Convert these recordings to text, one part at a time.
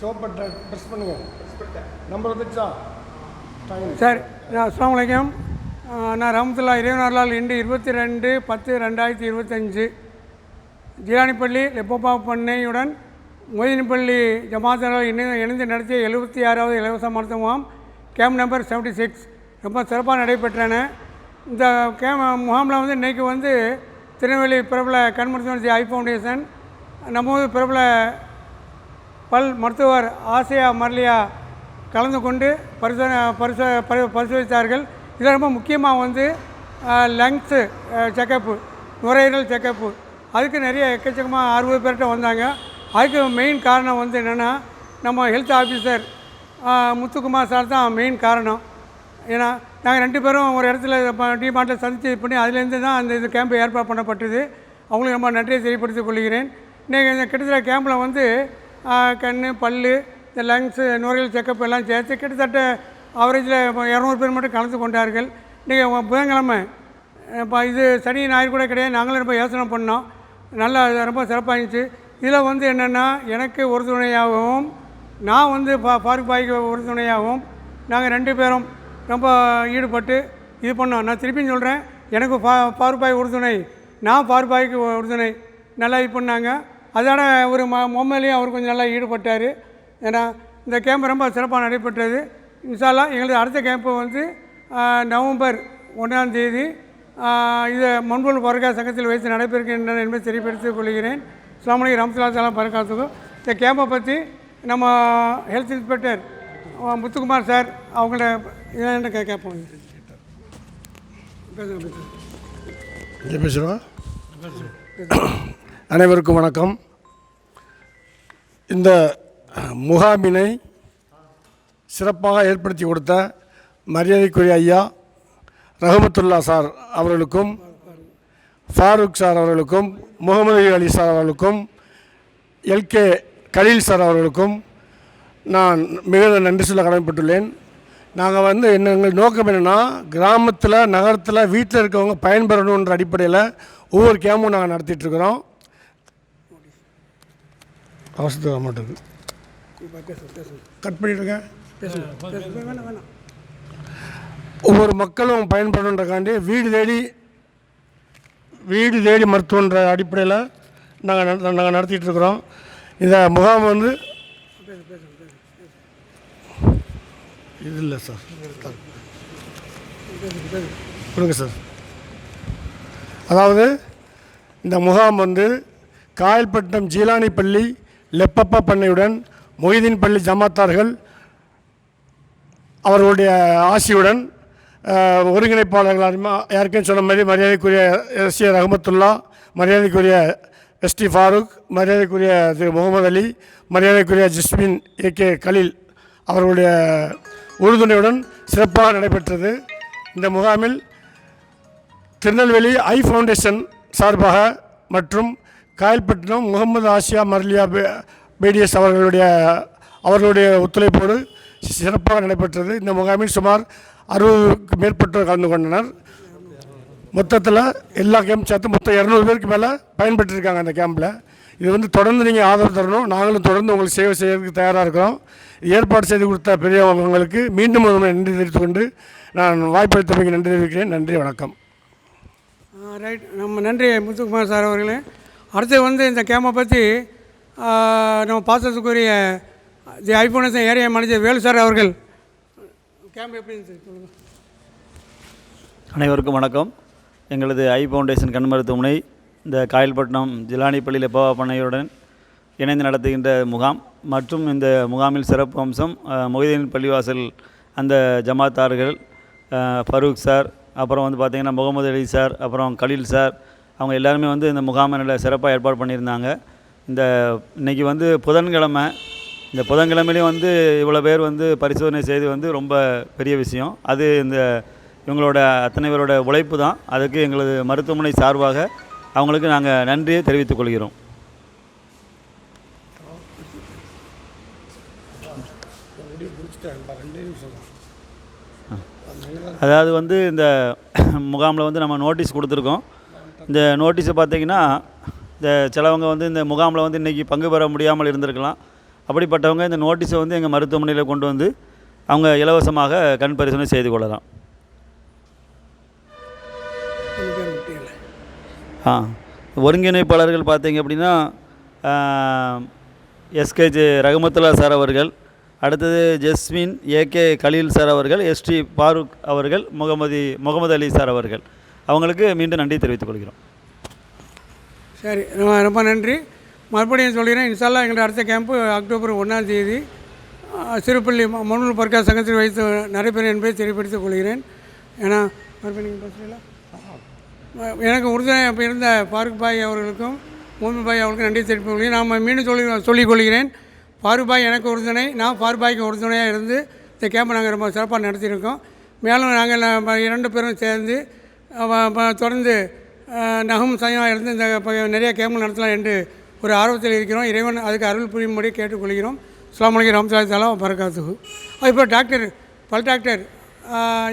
Soap பட்டை press பண்ணுங்கள். Number வந்துடுச்சா? சார் அஸ்ஸலாமு அலைக்கும். நான் ரஹமத்துல்லா இறைவனர்களால் இன்று 22/10/2025 ஜீலானிப்பள்ளி லெப்பப்பா பண்ணையுடன் மொய்தீன்பள்ளி ஜமாத்தார்கள் இணைந்து நடத்திய 76வது இலவச மருத்துவ முகாம் கேம்ப் நம்பர் 76 ரொம்ப சிறப்பாக நடைபெற்றன. இந்த முகாமில் வந்து இன்றைக்கி வந்து திருநெல்வேலி பிரபல கண் மருத்துவமனை ஐ ஃபவுண்டேஷன், நம்ம பிரபல பல் மருத்துவர் ஆசியா மர்லியா கலந்து கொண்டு பரிசோதித்தார்கள். இதில் ரொம்ப முக்கியமாக வந்து லங்ஸு செக்கப்பு, நுரையீரல் செக்கப்பு, அதுக்கு நிறைய எக்கச்சக்கமாக 60 பேர்கிட்ட வந்தாங்க. அதுக்கு மெயின் காரணம் வந்து என்னென்னா நம்ம ஹெல்த் ஆஃபீஸர் முத்துக்குமார் சார் தான் மெயின் காரணம். ஏன்னா நாங்கள் 2 பேரும் ஒரு இடத்துல டிமார்ட்டில் சந்தித்து பண்ணி அதுலேருந்து தான் அந்த இது கேம்பு ஏற்பாடு பண்ணப்பட்டது. அவங்களுக்கு ரொம்ப நன்றியை தெரியப்படுத்திக் கொள்கிறேன். இன்றைக்கி இந்த கிட்டத்தட்ட கேம்பில் வந்து கண், பல், இந்த லங்ஸு, நுரையீரல் செக்கப் எல்லாம் சேர்த்து கிட்டத்தட்ட ஆவரேஜில் 200 பேர் மட்டும் கலந்து கொண்டார்கள். இன்றைக்கி புதன்கிழமை, இப்போ இது சனி ஞாயிறு கூட கிடையாது, நாங்களும் ரொம்ப யோசனை பண்ணோம். நல்லா ரொம்ப சிறப்பாக இருந்துச்சு. இதில் வந்து என்னென்னா எனக்கு உறுதுணையாகவும் நான் வந்து ஃபாரூக் பாய்க்கு உறுதுணையாகவும் நாங்கள் 2 பேரும் ரொம்ப ஈடுபட்டு இது பண்ணோம். நான் திருப்பியும் சொல்கிறேன், எனக்கு ஃபாரூக் பாய் உறுதுணை, நான் ஃபாரூக் பாய்க்கு உறுதுணை. நல்லா இது பண்ணாங்க. அதோட ஒரு மொம்மையிலையும் அவர் கொஞ்சம் நல்லா ஈடுபட்டார். ஏன்னா இந்த கேம்ப் ரொம்ப சிறப்பாக நடைபெற்றது. இன்ஷா அல்லாஹ் எங்களது அடுத்த கேம்ப்பு வந்து நவம்பர் 1ஆம் தேதி இது மண்புல் பரக்கா சங்கத்தில் வைத்து நடைபெறுகின்றன என்பதை தெரியப்படுத்திக் கொள்கிறேன். அஸ்ஸலாமு அலைக்கும் ரஹ்மத்துல்லாஹி தஆலா பரக்காத்துஹு. இந்த கேம்பை பற்றி நம்ம ஹெல்த் இன்ஸ்பெக்டர் முத்துக்குமார் சார் அவங்கள என்ன கேட்போம். பேசுகிறோம். அனைவருக்கும் வணக்கம். இந்த முகாமினை சிறப்பாக ஏற்படுத்தி கொடுத்த மரியாதைக்குரிய ஐயா ரஹமத்துல்லா சார் அவர்களுக்கும், ஃபாரூக் சார் அவர்களுக்கும், முகமது அலி சார் அவர்களுக்கும், எல்கே கலீல் சார் அவர்களுக்கும் நான் மிகுந்த நன்றி சொல்ல கடமைப்பட்டுள்ளேன். நாங்கள் வந்து எங்கள் நோக்கம் என்னென்னா, கிராமத்தில், நகரத்தில், வீட்டில் இருக்கவங்க பயன்பெறணுன்ற அடிப்படையில் ஒவ்வொரு கேமும் நாங்கள் நடத்திட்டுருக்குறோம். அவசரத்துக்கு மாட்டேது கட் பண்ணிவிடுங்க. ஒவ்வொரு மக்களும் பயன்படணுன்றக்காண்டி வீடு தேடி மருத்துவன்ற அடிப்படையில் நாங்கள் நடத்திட்டு இருக்கிறோம். இந்த முகாம் வந்து இது இல்லை சார், கொடுங்க சார். அதாவது இந்த முகாம் வந்து காயல்பட்டினம் ஜீலானிப்பள்ளி லெப்பப்பா பண்ணையுடன் மொய்தீன்பள்ளி ஜமாத்தார்கள் அவர்களுடைய ஆசியுடன் ஒருங்கிணைப்பாளர்கள் யாருக்கும் சொன்ன மாதிரி மரியாதைக்குரிய எஸ்ஏ ரஹமத்துல்லா, மரியாதைக்குரிய எஸ்டி ஃபாரூக், மரியாதைக்குரிய திரு முகமது அலி, மரியாதைக்குரிய ஜஸ்மின் ஏகே கலீல் அவர்களுடைய உறுதுணையுடன் சிறப்பாக நடைபெற்றது. இந்த முகாமில் திருநெல்வேலி ஐ ஃபவுண்டேஷன் சார்பாக மற்றும் காயல்பட்டினம் முகமது ஆசியா மர்லியா பேடிஎஸ் அவர்களுடைய ஒத்துழைப்போடு சிறப்பாக நடைபெற்றது. இந்த முகாமில் சுமார் 60க்கு மேற்பட்டோர் கலந்து கொண்டனர். மொத்தத்தில் எல்லா கேம்ப் சேர்த்து மொத்தம் 200 பேருக்கு மேலே பயன்பெற்றிருக்காங்க அந்த கேம்பில். இது வந்து தொடர்ந்து நீங்கள் ஆதரவு தரணும். நாங்களும் தொடர்ந்து உங்களுக்கு சேவை செய்யறதுக்கு தயாராக இருக்கிறோம். ஏற்பாடு செய்து கொடுத்த பெரியவங்களுக்கு மீண்டும் நன்றி தெரிவித்துக் கொண்டு நான் வாய்ப்பளித்தமைக்கு நன்றி தெரிவிக்கிறேன். நன்றி, வணக்கம். ரைட், நம்ம நன்றி முத்துக்குமார் சார் அவர்களே. அடுத்து வந்து இந்த கேம்பை பற்றி நம்ம பாசத்துக்குரிய the eye foundation area manager Velu sir அவர்கள் கேம்ப் எப்படி சொல்லுங்கள். அனைவருக்கும் வணக்கம். எங்களது ஐ ஃபவுண்டேஷன் கண் மருத்துவமனை இந்த காயல்பட்டினம் ஜிலானிப்பள்ளி லெப்பப்பா பண்ணையுடன் இணைந்து நடத்துகின்ற முகாம் மற்றும் இந்த முகாமில் சிறப்பு அம்சம் மொய்தீன் பள்ளிவாசல் அந்த ஜமாத்தார்கள், ஃபரூக் சார், அப்புறம் வந்து பார்த்திங்கன்னா முகமது அலி சார், அப்புறம் கலீல் சார், அவங்க எல்லாருமே வந்து இந்த முகாமை நல்ல சிறப்பாக ஏற்பாடு பண்ணியிருந்தாங்க. இன்றைக்கி வந்து புதன்கிழமை, இந்த புதன்கிழமையிலையும் வந்து இவ்வளோ பேர் வந்து பரிசோதனை செய்து வந்து ரொம்ப பெரிய விஷயம். அது இந்த இவங்களோட அத்தனை பேரோட உழைப்பு தான். அதுக்கு எங்களது மருத்துவமனை சார்பாக அவங்களுக்கு நாங்கள் நன்றியை தெரிவித்துக் கொள்கிறோம். அதாவது வந்து இந்த முகாமில் வந்து நம்ம நோட்டீஸ் கொடுத்துருக்கோம். இந்த நோட்டீஸை பார்த்திங்கன்னா இந்த சிலவங்க வந்து இந்த முகாமில் வந்து இன்றைக்கி பங்கு பெற முடியாமல் இருந்திருக்கலாம். அப்படிப்பட்டவங்க இந்த நோட்டீஸை வந்து எங்கள் மருத்துவமனையில் கொண்டு வந்து அவங்க இலவசமாக கண் பரிசோதனை செய்து கொள்ளலாம். ஒருங்கிணைப்பாளர்கள் பார்த்தீங்க அப்படின்னா எஸ்கேஜே ரஹமத்துல்லா சார் அவர்கள், அடுத்தது ஜஸ்மின் ஏகே கலீல் சார் அவர்கள், எஸ்டி ஃபாரூக் அவர்கள், முகமது அலி சார் அவர்கள், அவங்களுக்கு மீண்டும் நன்றி தெரிவித்துக் கொள்கிறோம். சரி, ரொம்ப நன்றி. மறுபடியும் சொல்கிறேன், இன்ஷால்லா எங்களுடைய அடுத்த கேம்ப்பு அக்டோபர் 1ஆம் தேதி சிறுபள்ளி மனூர் பர்கா சங்கத்தில் வைத்து நடைபெறும் என்பதை தெரியப்படுத்திக் கொள்கிறேன். ஏன்னா மறுபடியும் நீங்கள் பேசுகிறீங்களா? எனக்கு உறுதுணை அப்போ இருந்த ஃபாரூக் பாய் அவர்களுக்கும் மோமின் பாய் அவர்களுக்கும் நன்றி தெரிவித்துக் கொள்கிறேன். நான் மீண்டும் சொல்லிக் கொள்கிறேன், ஃபாரூக் பாய் எனக்கு உறுதுணை, நான் ஃபாரூக் பாய்க்கு உறுதுணையாக இருந்து இந்த கேம்பை நாங்கள் ரொம்ப சிறப்பாக நடத்தியிருக்கோம். மேலும் நாங்கள் 2 பேரும் சேர்ந்து தொடர்ந்து நகம் சயமாக இருந்து இந்த நிறைய கேம்பு நடத்தலாம் என்று ஒரு ஆர்வத்தில் இருக்கிறோம். இறைவன் அதுக்கு அருள் புரியும்படி கேட்டுக்கொள்கிறோம். அஸ்ஸலாமு அலைக்கும் வரஹ்மத்துல்லாஹி தஆலா வ பரகாத்துஹு. அதுபோல் பல் டாக்டர்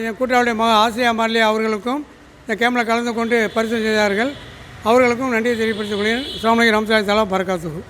என் கூட்டாளுடைய மக ஆசியா மார்லியா அவர்களுக்கும் இந்த கேம்பில் கலந்து கொண்டு பரிசோதனை செய்தார்கள். அவர்களுக்கும் நன்றியை தெரியப்படுத்திக் கொள்கிறேன். அஸ்ஸலாமு அலைக்கும் வரஹ்மத்துல்லாஹி தஆலா வ பரகாத்துஹு.